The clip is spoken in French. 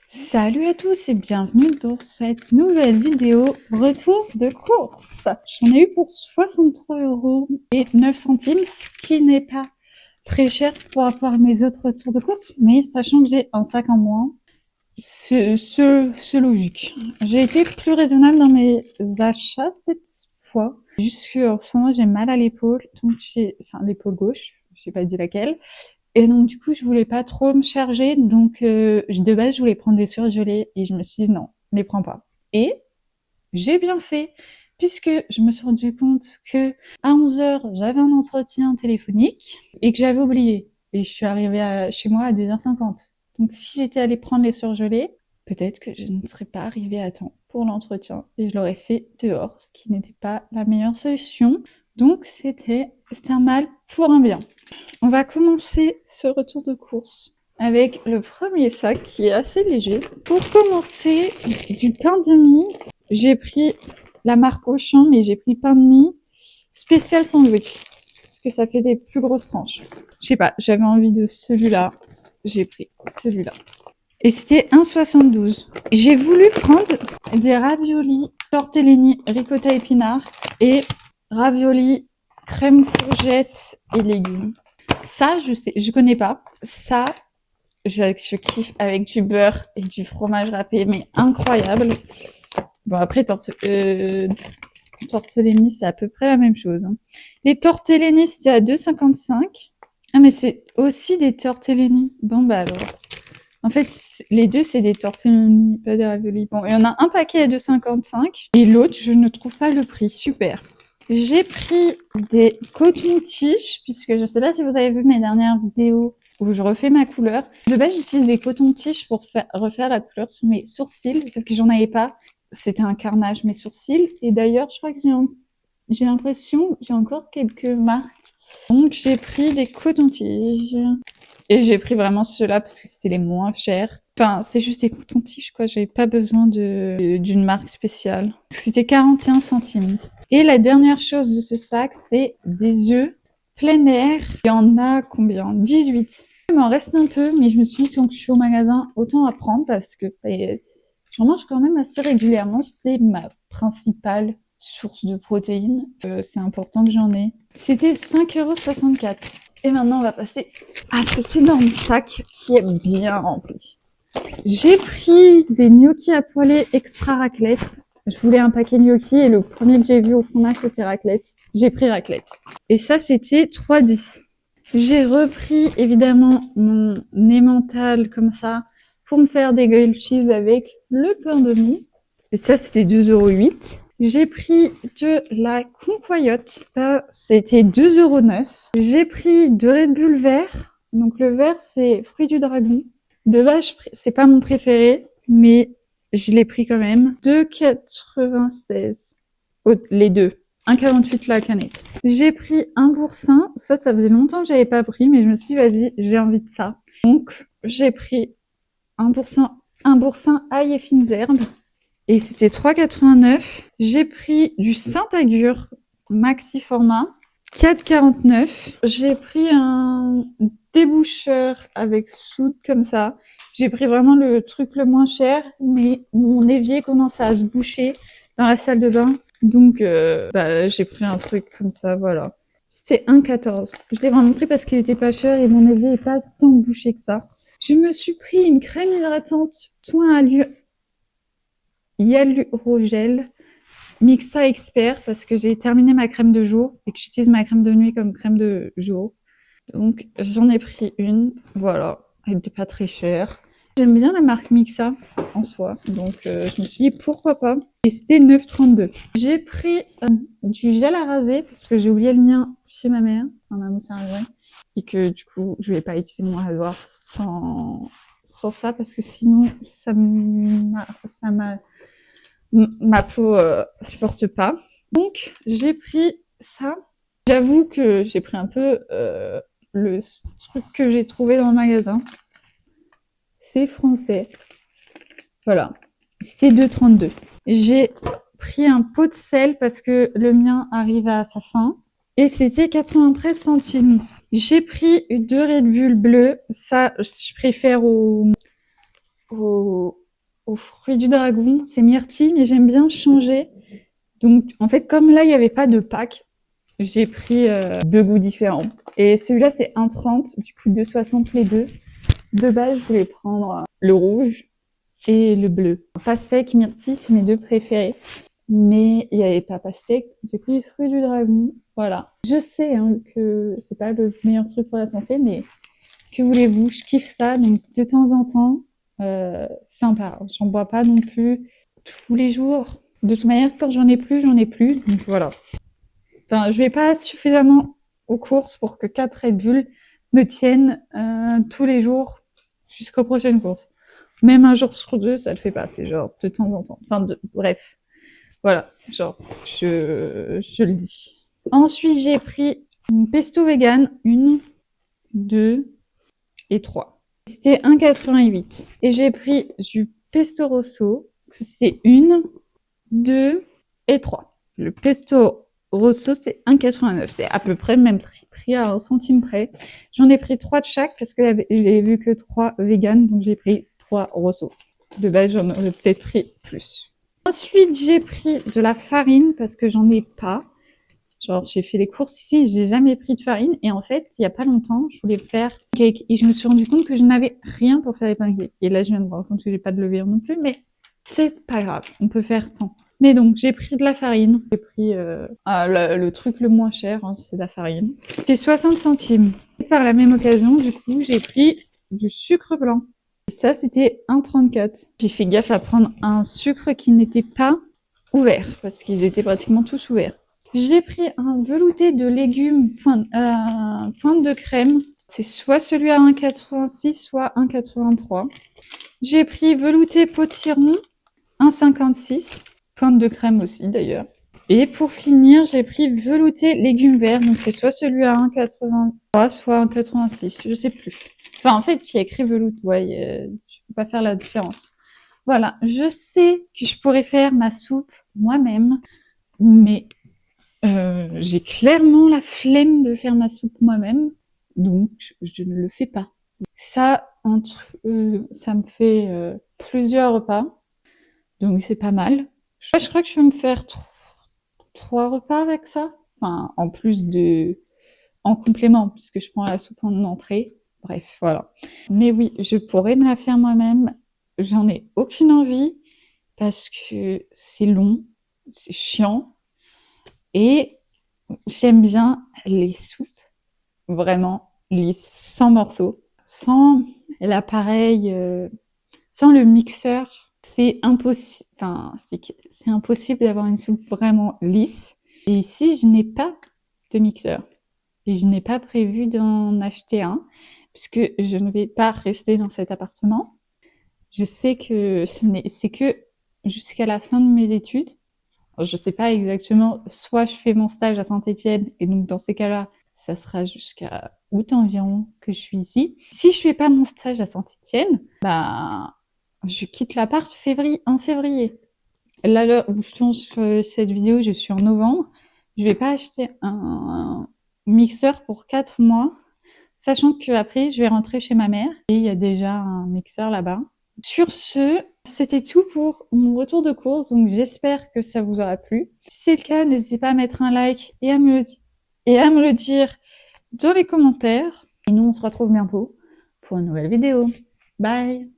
Salut à tous et bienvenue dans cette nouvelle vidéo retour de course. J'en ai eu pour 63 € et 9 centimes, ce qui n'est pas très cher par rapport à mes autres retours de course, mais sachant que j'ai un sac en moins, c'est logique. J'ai été plus raisonnable dans mes achats cette fois. Juste qu'en ce moment j'ai mal à l'épaule, donc l'épaule gauche, je n'ai pas dit laquelle. Et donc, du coup, je voulais pas trop me charger. Donc, de base, je voulais prendre des surgelés. Et je me suis dit, non, ne les prends pas. Et j'ai bien fait, puisque je me suis rendu compte que à 11h, j'avais un entretien téléphonique et que j'avais oublié. Et je suis arrivée chez moi à 10h50. Donc, si j'étais allée prendre les surgelés, peut-être que je ne serais pas arrivée à temps pour l'entretien. Et je l'aurais fait dehors, ce qui n'était pas la meilleure solution. Donc, c'était un mal pour un bien. On va commencer ce retour de course avec le premier sac qui est assez léger. Pour commencer, du pain de mie. J'ai pris la marque Auchan, mais j'ai pris pain de mie spécial sandwich parce que ça fait des plus grosses tranches. Je sais pas, j'avais envie de celui-là. J'ai pris celui-là. Et c'était 1,72. J'ai voulu prendre des raviolis tortellini ricotta épinard et raviolis crème courgette et légumes. Ça, je connais pas. Ça, je kiffe avec du beurre et du fromage râpé, mais incroyable. Bon, après, tortellini, c'est à peu près la même chose. Hein. Les tortellini, c'était à 2,55. Ah, mais c'est aussi des tortellini. Bon, bah alors. En fait, les deux, c'est des tortellini, pas des raviolis. Bon, il y en a un paquet à 2,55 et l'autre, je ne trouve pas le prix. Super. J'ai pris des cotons-tiges, puisque je ne sais pas si vous avez vu mes dernières vidéos où je refais ma couleur. De base, j'utilise des cotons-tiges pour refaire la couleur sur mes sourcils, sauf que j'en avais pas. C'était un carnage, mes sourcils. Et d'ailleurs, je crois que j'ai l'impression que j'ai encore quelques marques. Donc, j'ai pris des cotons-tiges. Et j'ai pris vraiment ceux-là parce que c'était les moins chers. Enfin, c'est juste des cotons-tiges, quoi. J'avais pas besoin d'une marque spéciale. C'était 41 centimes. Et la dernière chose de ce sac, c'est des œufs plein air. Il y en a combien? 18. Il m'en reste un peu, mais je me suis dit, quand je suis au magasin, autant apprendre parce que j'en mange quand même assez régulièrement. C'est ma principale source de protéines. C'est important que j'en ai. C'était 5,64 €. Et maintenant, on va passer à cet énorme sac qui est bien rempli. J'ai pris des gnocchis à poêler extra raclette. Je voulais un paquet gnocchi et le premier que j'ai vu au fromage, c'était raclette. J'ai pris raclette. Et ça, c'était 3,10 €. J'ai repris, évidemment, mon emmental comme ça pour me faire des grilled cheese avec le pain de mie. Et ça, c'était 2,08 €. J'ai pris de la concoyote. Ça, c'était 2,09 €. J'ai pris de Red Bull vert. Donc, le vert, c'est fruit du dragon. De base, c'est pas mon préféré, mais je l'ai pris quand même. 2,96 €. Les deux. 1,48 € la canette. J'ai pris un boursin. Ça faisait longtemps que j'avais pas pris, mais je me suis dit, vas-y, j'ai envie de ça. Donc, j'ai pris un boursin ail et fines herbes. Et c'était 3,89 €. J'ai pris du Saint-Agur maxi format, 4,49 €. J'ai pris un déboucheur avec soude comme ça. J'ai pris vraiment le truc le moins cher, mais mon évier commençait à se boucher dans la salle de bain. Donc, j'ai pris un truc comme ça, voilà. C'était 1,14 €. Je l'ai vraiment pris parce qu'il était pas cher et mon évier est pas tant bouché que ça. Je me suis pris une crème hydratante soin Hyalurogel Mixa Expert parce que j'ai terminé ma crème de jour et que j'utilise ma crème de nuit comme crème de jour. Donc j'en ai pris une, voilà, elle n'était pas très chère. J'aime bien la marque Mixa en soi, donc je me suis dit pourquoi pas. Et c'était 9,32 €. J'ai pris du gel à raser parce que j'ai oublié le mien chez ma mère, enfin ma mousse à raser, et que du coup je vais pas utiliser mon rasoir sans ça parce que sinon ma peau supporte pas. Donc j'ai pris ça. J'avoue que j'ai pris un peu le truc que j'ai trouvé dans le magasin. C'est français. Voilà. C'était 2,32 €. J'ai pris un pot de sel parce que le mien arrive à sa fin. Et c'était 93 centimes. J'ai pris 2 Red Bull bleus. Ça, je préfère au aux fruits du dragon. C'est myrtille, mais j'aime bien changer. Donc, en fait, comme là, il n'y avait pas de pack, j'ai pris 2 goûts différents. Et celui-là, c'est 1,30, du coup 2,60 les deux. De base, je voulais prendre le rouge et le bleu. Pastèque, myrtille, c'est mes deux préférés. Mais il n'y avait pas pastèque, j'ai pris fruits du dragon. Voilà. Je sais hein, que c'est pas le meilleur truc pour la santé, mais que voulez-vous, je kiffe ça. Donc, de temps en temps, sympa. J'en bois pas non plus tous les jours. De toute manière, quand j'en ai plus, j'en ai plus. Donc voilà. Enfin, je vais pas suffisamment aux courses pour que 4 Red Bull me tiennent tous les jours jusqu'aux prochaines courses. Même un jour sur deux, ça le fait pas. C'est genre de temps en temps. Enfin, bref. Voilà. Genre, je le dis. Ensuite, j'ai pris une pesto vegan. 1, 2 et 3. C'était 1,88. Et j'ai pris du pesto rosso. C'est 1, 2 et 3. Le pesto rosso, c'est 1,89. C'est à peu près le même prix à 1 centime près. J'en ai pris 3 de chaque parce que j'ai vu que 3 vegan, donc j'ai pris 3 rosso. De base, j'en aurais peut-être pris plus. Ensuite, j'ai pris de la farine parce que j'en ai pas. Genre, j'ai fait les courses ici, j'ai jamais pris de farine. Et en fait, il y a pas longtemps, je voulais faire cake. Et je me suis rendu compte que je n'avais rien pour faire les pancakes. Et là, je viens de me rendre compte que j'ai pas de levure non plus, mais c'est pas grave. On peut faire sans. Mais donc, j'ai pris de la farine. J'ai pris le truc le moins cher, hein, c'est de la farine. C'était 60 centimes. Et par la même occasion, du coup, j'ai pris du sucre blanc. Et ça, c'était 1,34. J'ai fait gaffe à prendre un sucre qui n'était pas ouvert, parce qu'ils étaient pratiquement tous ouverts. J'ai pris un velouté de légumes pointe de crème. C'est soit celui à 1,86, soit 1,83. J'ai pris velouté potiron, 1,56. Pointe de crème aussi, d'ailleurs. Et pour finir, j'ai pris velouté légumes verts. Donc, c'est soit celui à 1,83, soit 1,86. Je sais plus. Enfin, en fait, il y a écrit velouté. Ouais, je peux pas faire la différence. Voilà. Je sais que je pourrais faire ma soupe moi-même, mais j'ai clairement la flemme de faire ma soupe moi-même, donc je ne le fais pas. Ça, ça me fait plusieurs repas, donc c'est pas mal. Je crois que je vais me faire 3 repas avec ça. Enfin, en complément, puisque je prends la soupe en entrée. Bref, voilà. Mais oui, je pourrais me la faire moi-même. J'en ai aucune envie parce que c'est long, c'est chiant. Et j'aime bien les soupes vraiment lisses, sans morceaux, sans l'appareil, sans le mixeur. C'est impossible. Enfin, c'est impossible d'avoir une soupe vraiment lisse. Et ici, je n'ai pas de mixeur et je n'ai pas prévu d'en acheter un puisque je ne vais pas rester dans cet appartement. Je sais que c'est que jusqu'à la fin de mes études. Je sais pas exactement, soit je fais mon stage à Saint-Étienne, et donc dans ces cas-là, ça sera jusqu'à août environ que je suis ici. Si je fais pas mon stage à Saint-Étienne, bah, je quitte l'appart en février. Là, l'heure où je tourne cette vidéo, je suis en novembre. Je vais pas acheter un mixeur pour 4 mois, sachant que après, je vais rentrer chez ma mère, et il y a déjà un mixeur là-bas. Sur ce, c'était tout pour mon retour de course, donc j'espère que ça vous aura plu. Si c'est le cas, n'hésitez pas à mettre un like et à me le dire dans les commentaires. Et nous, on se retrouve bientôt pour une nouvelle vidéo. Bye!